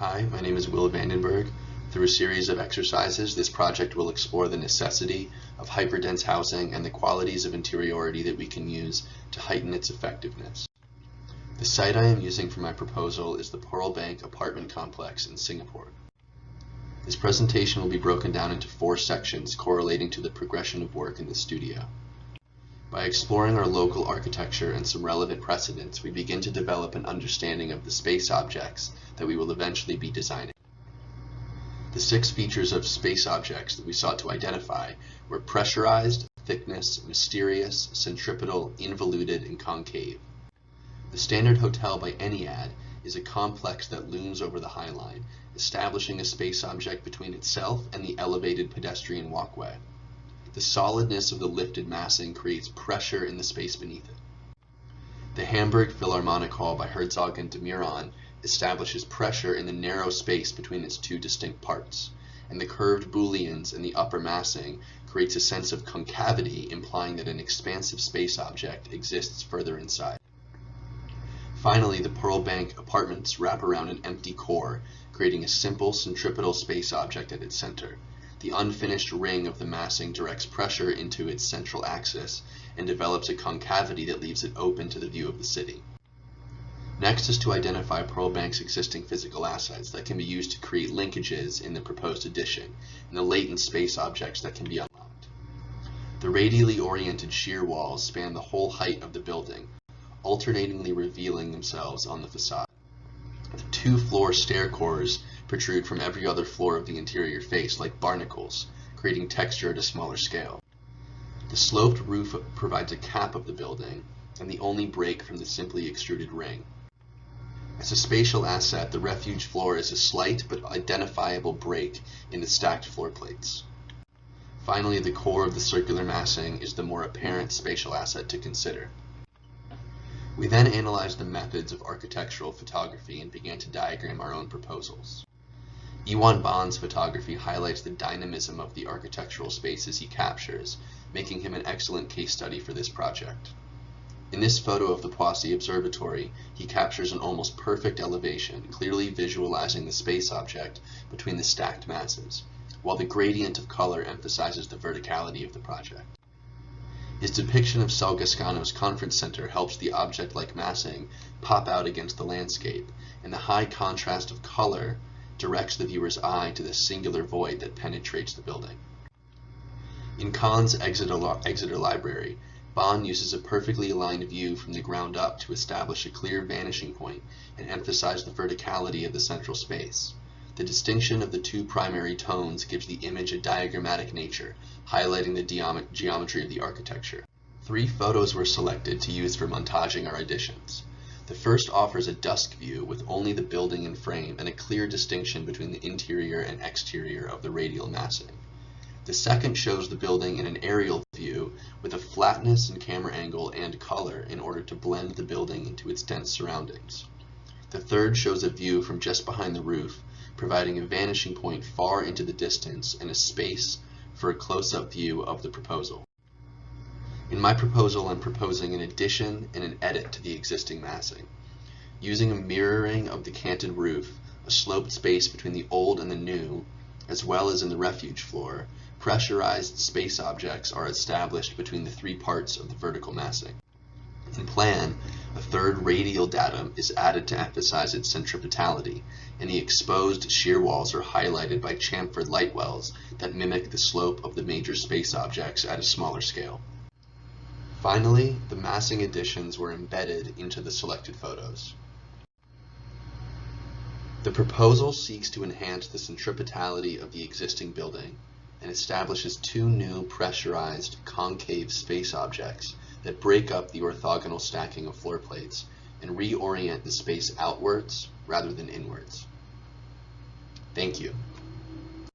Hi, my name is Will Vandenburgh. Through a series of exercises, this project will explore the necessity of hyperdense housing and the qualities of interiority that we can use to heighten its effectiveness. The site I am using for my proposal is the Pearl Bank apartment complex in Singapore. This presentation will be broken down into 4 sections correlating to the progression of work in the studio. By exploring our local architecture and some relevant precedents, we begin to develop an understanding of the space objects that we will eventually be designing. The 6 features of space objects that we sought to identify were pressurized, thickness, mysterious, centripetal, involuted, and concave. The standard hotel by any ad is a complex that looms over the High Line, establishing a space object between itself and the elevated pedestrian walkway. The solidness of the lifted massing creates pressure in the space beneath it. The Hamburg Philharmonic Hall by Herzog and de Meuron establishes pressure in the narrow space between its 2 distinct parts, and the curved booleans in the upper massing creates a sense of concavity, implying that an expansive space object exists further inside. Finally, the Pearl Bank apartments wrap around an empty core, creating a simple centripetal space object at its center. The unfinished ring of the massing directs pressure into its central axis and develops a concavity that leaves it open to the view of the city. Next is to identify Pearl Bank's existing physical assets that can be used to create linkages in the proposed addition and the latent space objects that can be unlocked. The radially oriented shear walls span the whole height of the building, alternatingly revealing themselves on the facade. The 2 floor stair cores protrude from every other floor of the interior face like barnacles, creating texture at a smaller scale. The sloped roof provides a cap of the building and the only break from the simply extruded ring. As a spatial asset, the refuge floor is a slight but identifiable break in the stacked floor plates. Finally, the core of the circular massing is the more apparent spatial asset to consider. We then analyzed the methods of architectural photography and began to diagram our own proposals. Iwan Bond's photography highlights the dynamism of the architectural spaces he captures, making him an excellent case study for this project. In this photo of the Poissy Observatory, he captures an almost perfect elevation, clearly visualizing the space object between the stacked masses, while the gradient of color emphasizes the verticality of the project. His depiction of Sal Gascano's conference center helps the object-like massing pop out against the landscape, and the high contrast of color directs the viewer's eye to the singular void that penetrates the building. In Kahn's Exeter Library, Bond uses a perfectly aligned view from the ground up to establish a clear vanishing point and emphasize the verticality of the central space. The distinction of the 2 primary tones gives the image a diagrammatic nature, highlighting the geometry of the architecture. 3 photos were selected to use for montaging our additions. The first offers a dusk view with only the building in frame and a clear distinction between the interior and exterior of the radial massing. The second shows the building in an aerial view with a flatness in camera angle and color in order to blend the building into its dense surroundings. The third shows a view from just behind the roof, providing a vanishing point far into the distance and a space for a close-up view of the proposal. In my proposal, I'm proposing an addition and an edit to the existing massing. Using a mirroring of the canted roof, a sloped space between the old and the new, as well as in the refuge floor, pressurized space objects are established between the 3 parts of the vertical massing. In plan, a third radial datum is added to emphasize its centripetality, and the exposed shear walls are highlighted by chamfered light wells that mimic the slope of the major space objects at a smaller scale. Finally, the massing additions were embedded into the selected photos. The proposal seeks to enhance the centripetality of the existing building and establishes 2 new pressurized concave space objects that break up the orthogonal stacking of floor plates and reorient the space outwards rather than inwards. Thank you.